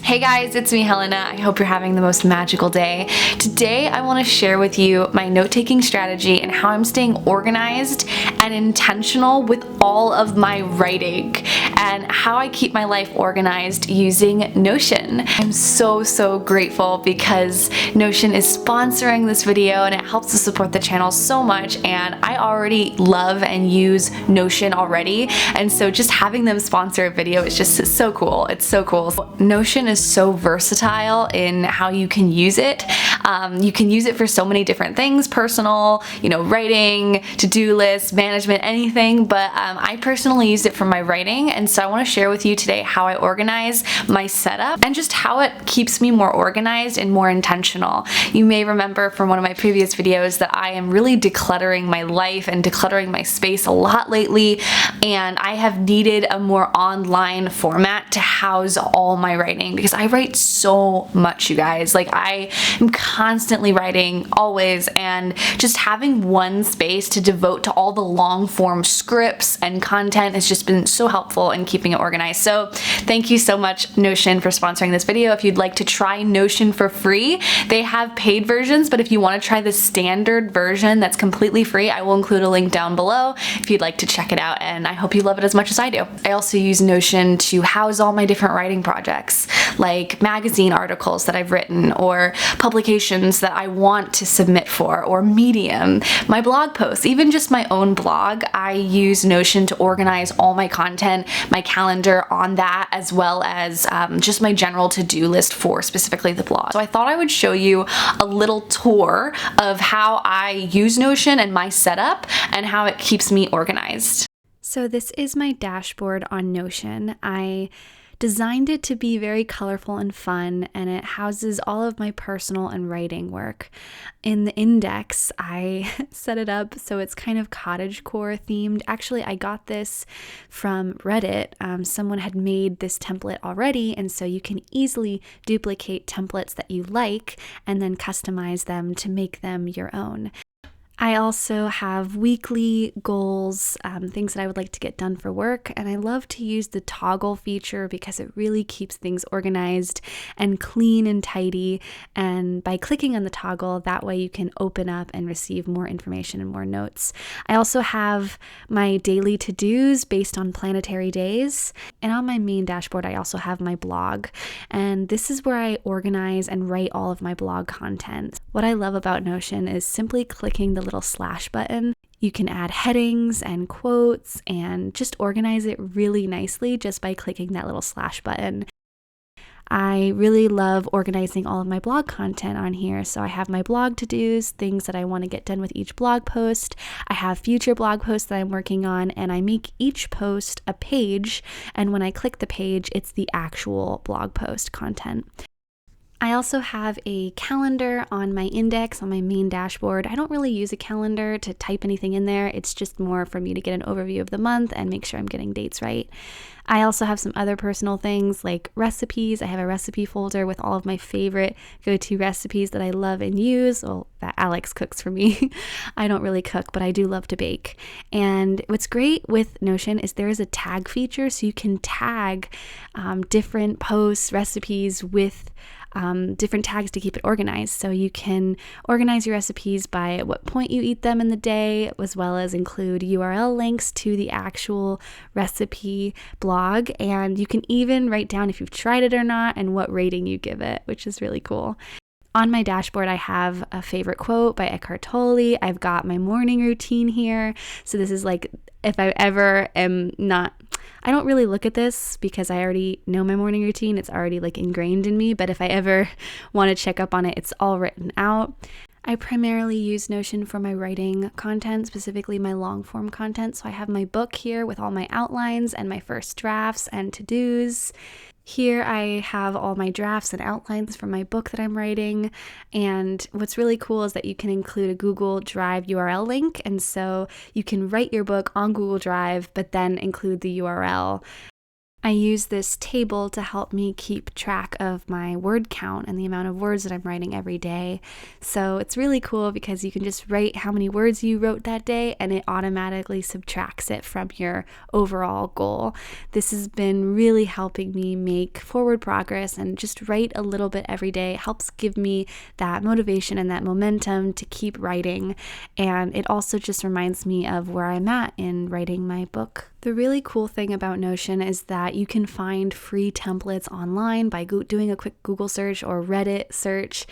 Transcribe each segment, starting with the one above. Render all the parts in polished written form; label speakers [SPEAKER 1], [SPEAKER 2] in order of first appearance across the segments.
[SPEAKER 1] Hey guys, it's me Helena. I hope you're having the most magical day. Today I want to share with you my note-taking strategy and how I'm staying organized and intentional with all of my writing and how I keep my life organized using Notion. I'm so grateful because Notion is sponsoring this video and it helps to support the channel so much, and I already love and use Notion already, and so just having them sponsor a video is just so cool. It's so cool. Notion is so versatile in how you can use it. You can use it for so many different things, personal, writing, to-do lists, management, anything, but I personally use it for my writing, and so I want to share with you today how I organize my setup and just how it keeps me more organized and more intentional. You may remember from one of my previous videos that I am really decluttering my life and decluttering my space a lot lately, and I have needed a more online format to house all my writing because I write so much, you guys. Like, I am constantly writing, always, and just having one space to devote to all the long form scripts and content has just been so helpful in keeping it organized. So thank you so much, Notion, for sponsoring this video. If you'd like to try Notion for free, they have paid versions, but if you want to try the standard version that's completely free, I will include a link down below if you'd like to check it out, and I hope you love it as much as I do. I also use Notion to house all my different writing projects, like magazine articles that I've written, or publications that I want to submit for, or Medium, my blog posts, even just my own blog. I use Notion to organize all my content, my calendar on that, as well as just my general to-do list for specifically the blog. So I thought I would show you a little tour of how I use Notion and my setup and how it keeps me organized. So this is my dashboard on Notion. I designed it to be very colorful and fun, and it houses all of my personal and writing work. In the index, I set it up so it's kind of cottagecore themed. Actually, I got this from Reddit. Someone had made this template already, and so you can easily duplicate templates that you like and then customize them to make them your own. I also have weekly goals, things that I would like to get done for work, and I love to use the toggle feature because it really keeps things organized and clean and tidy, and by clicking on the toggle, that way you can open up and receive more information and more notes. I also have my daily to-dos based on planetary days, and on my main dashboard I also have my blog, and this is where I organize and write all of my blog content. What I love about Notion is simply clicking the little slash button. You can add headings and quotes and just organize it really nicely just by clicking that little slash button. I really love organizing all of my blog content on here. So I have my blog to-dos, things that I want to get done with each blog post. I have future blog posts that I'm working on, and I make each post a page, and when I click the page, it's the actual blog post content. I also have a calendar on my index on my main dashboard. I don't really use a calendar to type anything in there. It's just more for me to get an overview of the month and make sure I'm getting dates right. I also have some other personal things like recipes. I have a recipe folder with all of my favorite go-to recipes that I love and use. Well, that Alex cooks for me. I don't really cook, but I do love to bake. And what's great with Notion is there is a tag feature, so you can tag different posts, recipes with different tags to keep it organized. So you can organize your recipes by at what point you eat them in the day, as well as include URL links to the actual recipe blog. And you can even write down if you've tried it or not and what rating you give it, which is really cool. On my dashboard, I have a favorite quote by Eckhart Tolle. I've got my morning routine here. So this is like, if I ever am not, I don't really look at this because I already know my morning routine. It's already like ingrained in me. But if I ever want to check up on it, it's all written out. I primarily use Notion for my writing content, specifically my long form content. So I have my book here with all my outlines and my first drafts and to-dos. Here I have all my drafts and outlines for my book that I'm writing, and what's really cool is that you can include a Google Drive URL link, and so you can write your book on Google Drive but then include the URL.
[SPEAKER 2] I use this table to help me keep track of my word count and the amount of words that I'm writing every day. So it's really cool because you can just write how many words you wrote that day and it automatically subtracts it from your overall goal. This has been really helping me make forward progress, and just write a little bit every day helps give me that motivation and that momentum to keep writing. And it also just reminds me of where I'm at in writing my book. The really cool thing about Notion is that you can find free templates online by doing a quick Google search or Reddit search.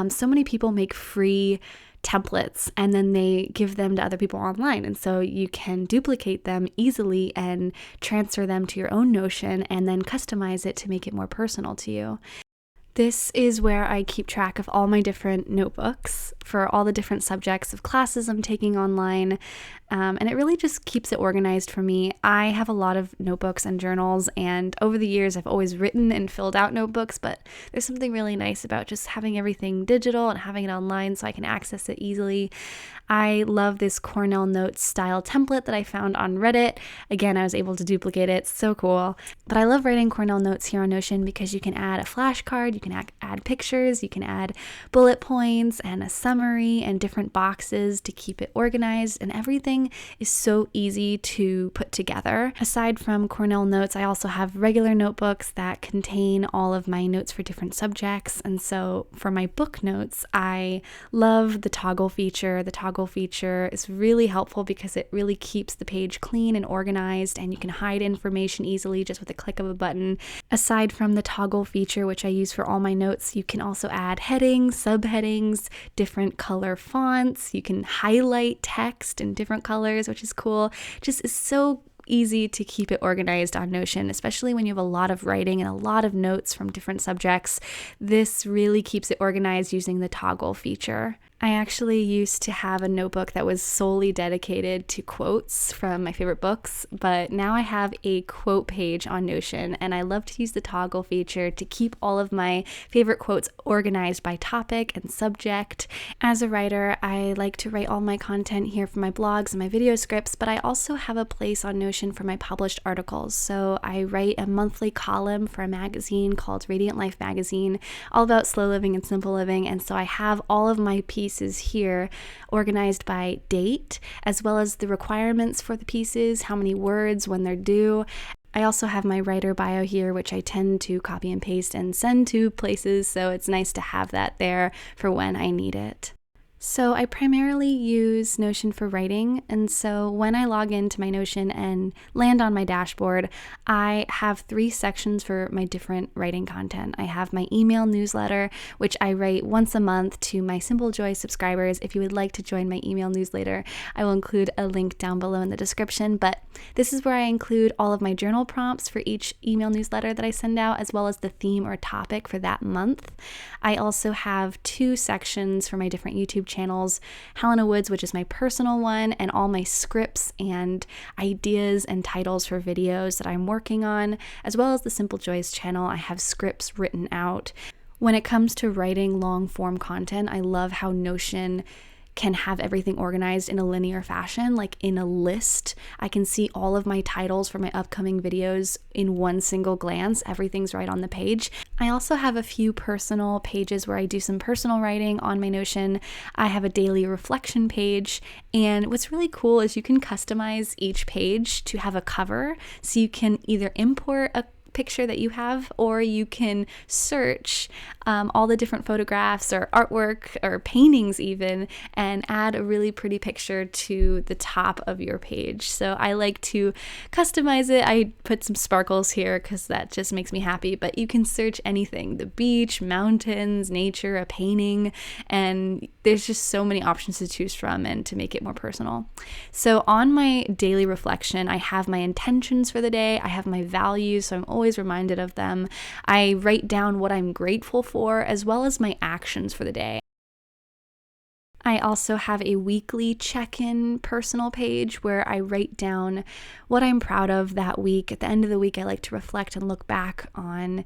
[SPEAKER 2] So many people make free templates and then they give them to other people online. And so you can duplicate them easily and transfer them to your own Notion and then customize it to make it more personal to you. This is where I keep track of all my different notebooks for all the different subjects of classes I'm taking online, and it really just keeps it organized for me. I have a lot of notebooks and journals, and over the years I've always written and filled out notebooks, but there's something really nice about just having everything digital and having it online so I can access it easily. I love this Cornell Notes style template that I found on Reddit. Again, I was able to duplicate it. So cool. But I love writing Cornell Notes here on Notion because you can add a flashcard, you can add pictures, you can add bullet points and a summary and different boxes to keep it organized, and everything is so easy to put together. Aside from Cornell Notes, I also have regular notebooks that contain all of my notes for different subjects. And so for my book notes, I love the toggle feature. The toggle feature is really helpful because it really keeps the page clean and organized, and you can hide information easily just with a click of a button. Aside from the toggle feature, which I use for all my notes, you can also add headings, subheadings, different color fonts. You can highlight text in different colors, which is cool. Just is so easy to keep it organized on Notion, especially when you have a lot of writing and a lot of notes from different subjects. This really keeps it organized using the toggle feature. I actually used to have a notebook that was solely dedicated to quotes from my favorite books, but now I have a quote page on Notion, and I love to use the toggle feature to keep all of my favorite quotes organized by topic and subject. As a writer, I like to write all my content here for my blogs and my video scripts, but I also have a place on Notion for my published articles. So I write a monthly column for a magazine called Radiant Life Magazine, all about slow living and simple living, and so I have all of my pieces here organized by date, as well as the requirements for the pieces, how many words, when they're due. I also have my writer bio here, which I tend to copy and paste and send to places, so it's nice to have that there for when I need it. So I primarily use Notion for writing, and so when I log into my Notion and land on my dashboard, I have 3 sections for my different writing content. I have my email newsletter, which I write once a month to my Simple Joy subscribers. If you would like to join my email newsletter, I will include a link down below in the description, but this is where I include all of my journal prompts for each email newsletter that I send out, as well as the theme or topic for that month. I also have 2 sections for my different YouTube channels, Helena Woods, which is my personal one, and all my scripts and ideas and titles for videos that I'm working on, as well as the Simple Joys channel. I have scripts written out. When it comes to writing long form content, I love how Notion can have everything organized in a linear fashion, like in a list. I can see all of my titles for my upcoming videos in one single glance. Everything's right on the page. I also have a few personal pages where I do some personal writing on my Notion. I have a daily reflection page, and what's really cool is you can customize each page to have a cover, so you can either import a picture that you have, or you can search all the different photographs or artwork or paintings even, and add a really pretty picture to the top of your page. So I like to customize it. I put some sparkles here because that just makes me happy, but you can search anything: the beach, mountains, nature, a painting, and there's just so many options to choose from and to make it more personal. So on my daily reflection, I have my intentions for the day. I have my values, so I'm always reminded of them. I write down what I'm grateful for, as well as my actions for the day. I also have a weekly check-in personal page where I write down what I'm proud of that week. At the end of the week, I like to reflect and look back on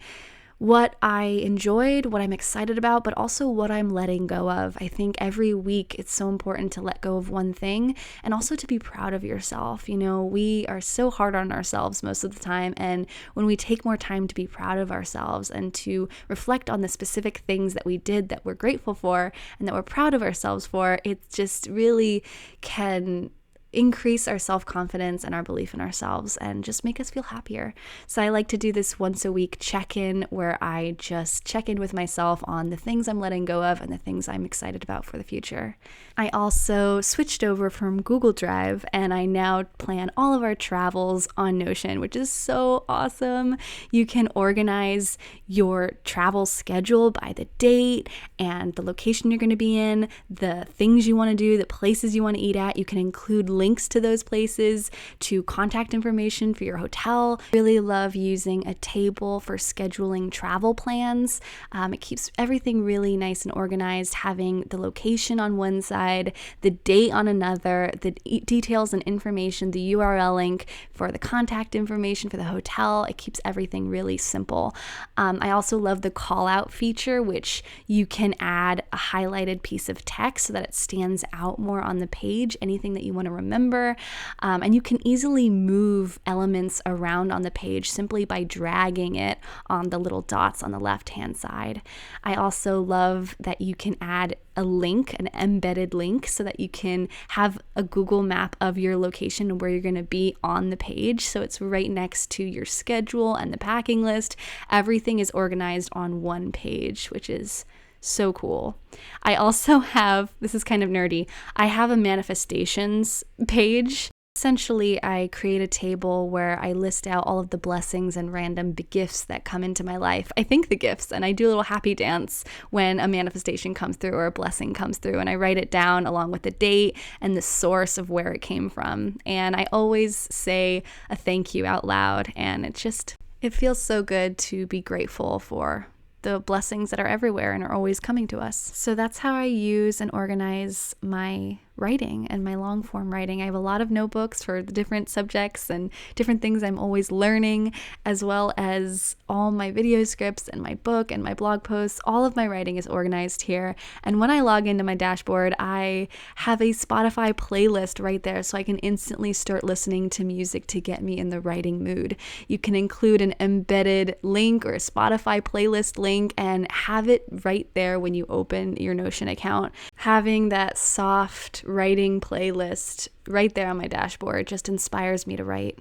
[SPEAKER 2] what I enjoyed, what I'm excited about, but also what I'm letting go of. I think every week it's so important to let go of one thing and also to be proud of yourself. You know, we are so hard on ourselves most of the time, and when we take more time to be proud of ourselves and to reflect on the specific things that we did that we're grateful for and that we're proud of ourselves for, it just really can increase our self-confidence and our belief in ourselves and just make us feel happier. So I like to do this once a week check-in where I just check in with myself on the things I'm letting go of and the things I'm excited about for the future. I also switched over from Google Drive and I now plan all of our travels on Notion, which is so awesome. You can organize your travel schedule by the date and the location you're going to be in, the things you want to do, the places you want to eat at. You can include links to those places, to contact information for your hotel. Really love using a table for scheduling travel plans. It keeps everything really nice and organized, having the location on one side, the date on another, the details and information, the URL link for the contact information for the hotel. It keeps everything really simple. I also love the call out feature, which you can add a highlighted piece of text so that it stands out more on the page, anything that you want to remember. And you can easily move elements around on the page simply by dragging it on the little dots on the left-hand side. I also love that you can add a link, an embedded link, so that you can have a Google map of your location and where you're going to be on the page. So it's right next to your schedule and the packing list. Everything is organized on one page, which is so cool. I also have, this is kind of nerdy, I have a manifestations page. Essentially, I create a table where I list out all of the blessings and random gifts that come into my life. I think the gifts, and I do a little happy dance when a manifestation comes through or a blessing comes through, and I write it down along with the date and the source of where it came from. And I always say a thank you out loud, and it feels so good to be grateful for the blessings that are everywhere and are always coming to us. So that's how I use and organize my writing and my long form writing. I have a lot of notebooks for the different subjects and different things I'm always learning, as well as all my video scripts and my book and my blog posts. All of my writing is organized here. And when I log into my dashboard, I have a Spotify playlist right there so I can instantly start listening to music to get me in the writing mood. You can include an embedded link or a Spotify playlist link and have it right there when you open your Notion account. Having that soft writing playlist right there on my dashboard just inspires me to write.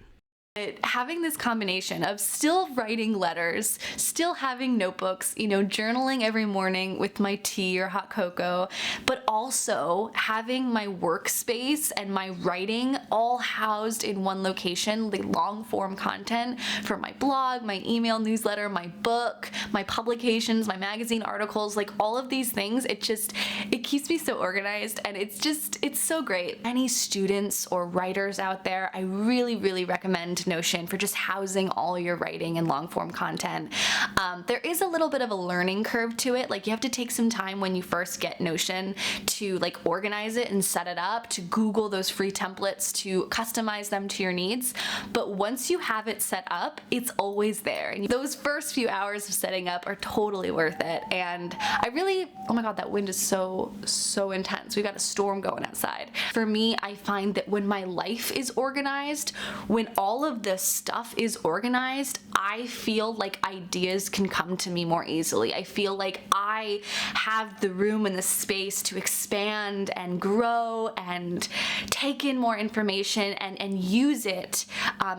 [SPEAKER 1] Having this combination of still writing letters, still having notebooks, journaling every morning with my tea or hot cocoa, but also having my workspace and my writing all housed in one location, the long form content for my blog, my email newsletter, my book, my publications, my magazine articles, like all of these things, it keeps me so organized, and it's so great. Any students or writers out there, I really, really recommend Notion for just housing all your writing and long form content. There is a little bit of a learning curve to it. Like, you have to take some time when you first get Notion to organize it and set it up, to Google those free templates, to customize them to your needs. But once you have it set up, it's always there. And those first few hours of setting up are totally worth it. And oh my God, that wind is so intense. We got a storm going outside. For me, I find that when my life is organized, when all of the stuff is organized, I feel like ideas can come to me more easily. I feel like I have the room and the space to expand and grow and take in more information and use it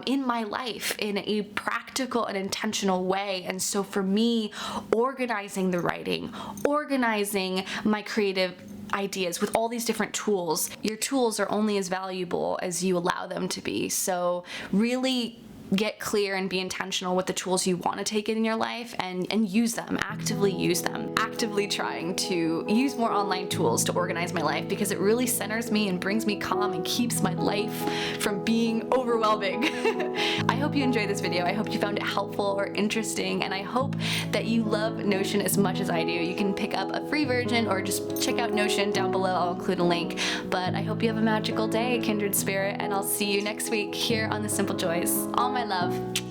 [SPEAKER 1] in my life in a practical and intentional way. And so for me, organizing the writing, organizing my creative ideas with all these different tools. Your tools are only as valuable as you allow them to be. So really get clear and be intentional with the tools you want to take in your life and use them, actively use them. Actively trying to use more online tools to organize my life because it really centers me and brings me calm and keeps my life from being overwhelming. I hope you enjoyed this video. I hope you found it helpful or interesting, and I hope that you love Notion as much as I do. You can pick up a free version or just check out Notion down below. I'll include a link. But I hope you have a magical day, kindred spirit, and I'll see you next week here on The Simple Joys. All my love.